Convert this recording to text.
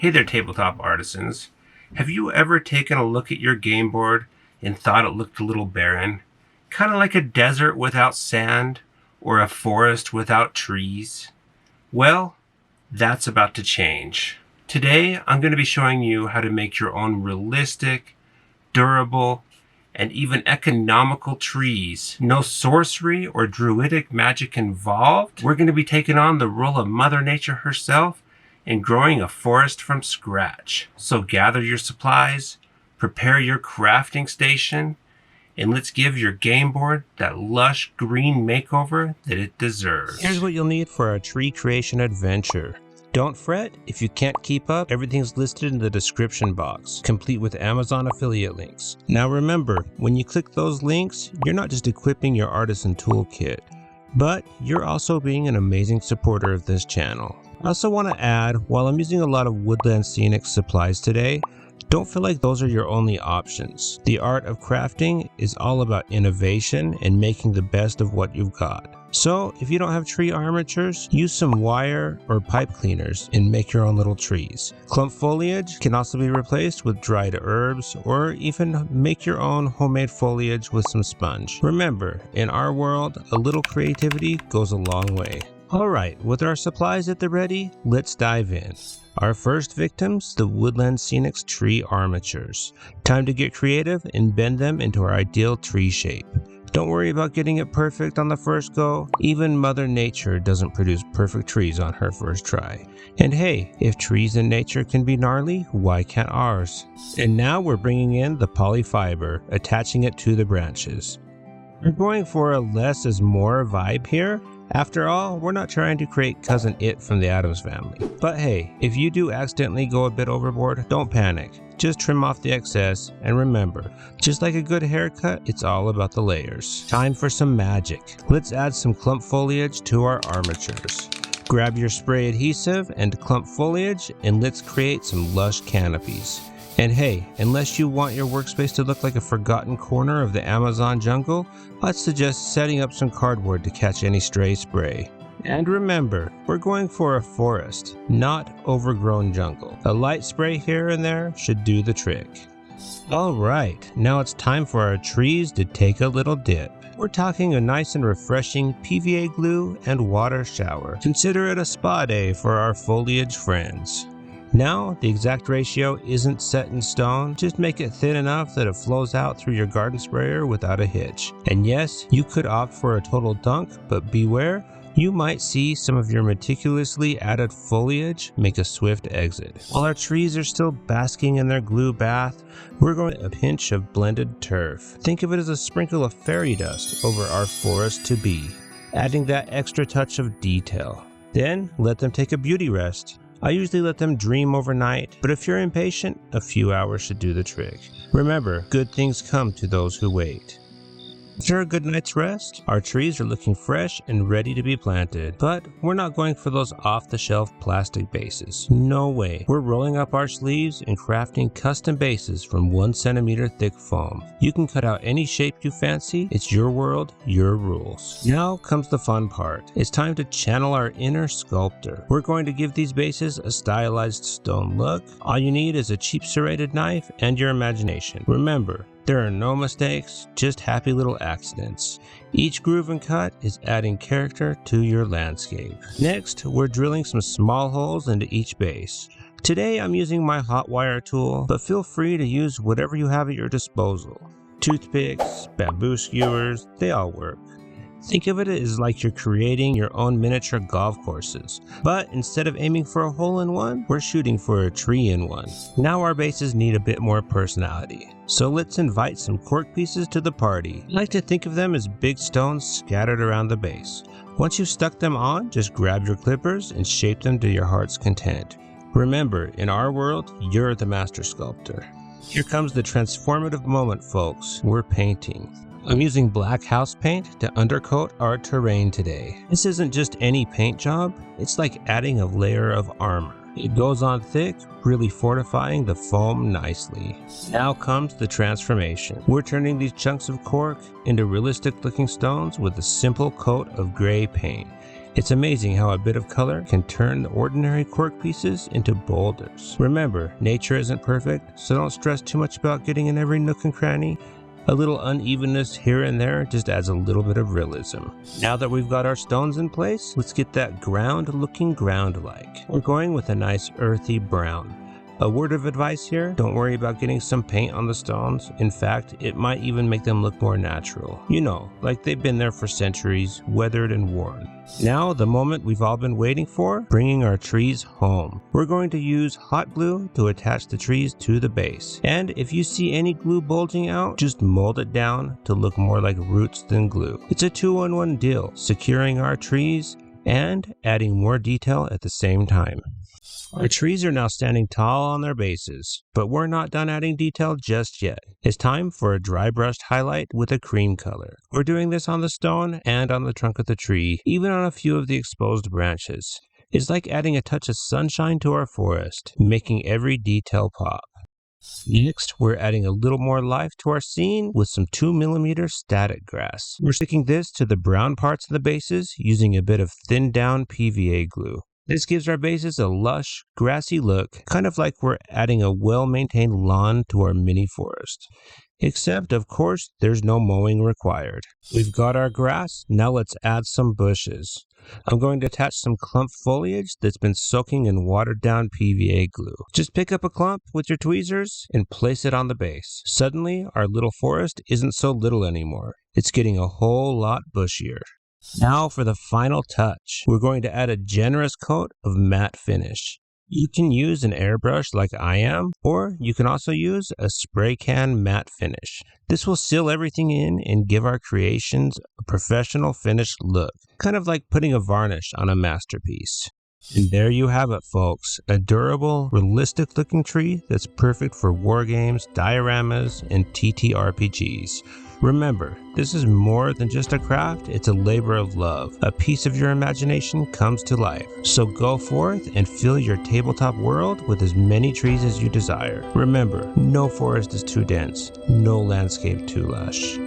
Hey there, Tabletop Artisans. Have you ever taken a look at your game board and thought it looked a little barren? Kind of like a desert without sand or a forest without trees? Well, that's about to change. Today, I'm going to be showing you how to make your own realistic, durable, and even economical trees. No sorcery or druidic magic involved. We're going to be taking on the role of Mother Nature herself and growing a forest from scratch. So gather your supplies, prepare your crafting station, and let's give your game board that lush green makeover that it deserves. Here's what you'll need for our tree creation adventure. Don't fret if you can't keep up, everything's listed in the description box, complete with Amazon affiliate links. Now remember, when you click those links, you're not just equipping your artisan toolkit, but you're also being an amazing supporter of this channel. I also want to add, while I'm using a lot of Woodland Scenics supplies today, don't feel like those are your only options. The art of crafting is all about innovation and making the best of what you've got. So if you don't have tree armatures, use some wire or pipe cleaners and make your own little trees. Clump foliage can also be replaced with dried herbs, or even make your own homemade foliage with some sponge. Remember, in our world, a little creativity goes a long way. Alright, with our supplies at the ready, let's dive in. Our first victims, the Woodland Scenics tree armatures. Time to get creative and bend them into our ideal tree shape. Don't worry about getting it perfect on the first go. Even Mother Nature doesn't produce perfect trees on her first try. And hey, if trees in nature can be gnarly, why can't ours? And now we're bringing in the polyfiber, attaching it to the branches. We're going for a less is more vibe here. After all, we're not trying to create Cousin It from the Addams Family. But hey, if you do accidentally go a bit overboard, don't panic. Just trim off the excess, and remember, just like a good haircut, it's all about the layers. Time for some magic. Let's add some clump foliage to our armatures. Grab your spray adhesive and clump foliage, and let's create some lush canopies. And hey, unless you want your workspace to look like a forgotten corner of the Amazon jungle, I'd suggest setting up some cardboard to catch any stray spray. And remember, we're going for a forest, not overgrown jungle. A light spray here and there should do the trick. Alright, now it's time for our trees to take a little dip. We're talking a nice and refreshing PVA glue and water shower. Consider it a spa day for our foliage friends. Now, the exact ratio isn't set in stone, just make it thin enough that it flows out through your garden sprayer without a hitch. And yes, you could opt for a total dunk, but beware, you might see some of your meticulously added foliage make a swift exit. While our trees are still basking in their glue bath, we're going a pinch of blended turf. Think of it as a sprinkle of fairy dust over our forest to be, adding that extra touch of detail. Then, let them take a beauty rest. I usually let them dream overnight, but if you're impatient, a few hours should do the trick. Remember, good things come to those who wait. After a good night's rest, our trees are looking fresh and ready to be planted. But we're not going for those off-the-shelf plastic bases. No way. We're rolling up our sleeves and crafting custom bases from 1 centimeter thick foam. You can cut out any shape you fancy. It's your world, your rules. Now comes the fun part. It's time to channel our inner sculptor. We're going to give these bases a stylized stone look. All you need is a cheap serrated knife and your imagination. Remember, there are no mistakes, just happy little accidents. Each groove and cut is adding character to your landscape. Next, we're drilling some small holes into each base. Today I'm using my hot wire tool, but feel free to use whatever you have at your disposal. Toothpicks, bamboo skewers, they all work. Think of it as like you're creating your own miniature golf courses. But instead of aiming for a hole-in-one, we're shooting for a tree-in-one. Now our bases need a bit more personality. So let's invite some cork pieces to the party. I like to think of them as big stones scattered around the base. Once you've stuck them on, just grab your clippers and shape them to your heart's content. Remember, in our world, you're the master sculptor. Here comes the transformative moment, folks. We're painting. I'm using black house paint to undercoat our terrain today. This isn't just any paint job, it's like adding a layer of armor. It goes on thick, really fortifying the foam nicely. Now comes the transformation. We're turning these chunks of cork into realistic looking stones with a simple coat of gray paint. It's amazing how a bit of color can turn the ordinary cork pieces into boulders. Remember, nature isn't perfect, so don't stress too much about getting in every nook and cranny. A little unevenness here and there just adds a little bit of realism. Now that we've got our stones in place, let's get that ground looking ground-like. We're going with a nice earthy brown. A word of advice here, don't worry about getting some paint on the stones. In fact, it might even make them look more natural. You know, like they've been there for centuries, weathered and worn. Now, the moment we've all been waiting for, bringing our trees home. We're going to use hot glue to attach the trees to the base. And if you see any glue bulging out, just mold it down to look more like roots than glue. It's a 2-in-1 deal, securing our trees and adding more detail at the same time. Our trees are now standing tall on their bases, but we're not done adding detail just yet. It's time for a dry brushed highlight with a cream color. We're doing this on the stone and on the trunk of the tree, even on a few of the exposed branches. It's like adding a touch of sunshine to our forest, making every detail pop. Next, we're adding a little more life to our scene with some 2mm static grass. We're sticking this to the brown parts of the bases using a bit of thinned down PVA glue. This gives our bases a lush, grassy look, kind of like we're adding a well-maintained lawn to our mini forest. Except, of course, there's no mowing required. We've got our grass, now let's add some bushes. I'm going to attach some clump foliage that's been soaking in watered down PVA glue. Just pick up a clump with your tweezers and place it on the base. Suddenly, our little forest isn't so little anymore. It's getting a whole lot bushier. Now for the final touch. We're going to add a generous coat of matte finish. You can use an airbrush like I am, or you can also use a spray can matte finish. This will seal everything in and give our creations a professional finished look, kind of like putting a varnish on a masterpiece. And there you have it, folks. A durable, realistic looking tree that's perfect for wargames, dioramas, and TTRPGs. Remember, this is more than just a craft, it's a labor of love. A piece of your imagination comes to life. So go forth and fill your tabletop world with as many trees as you desire. Remember, no forest is too dense, no landscape too lush.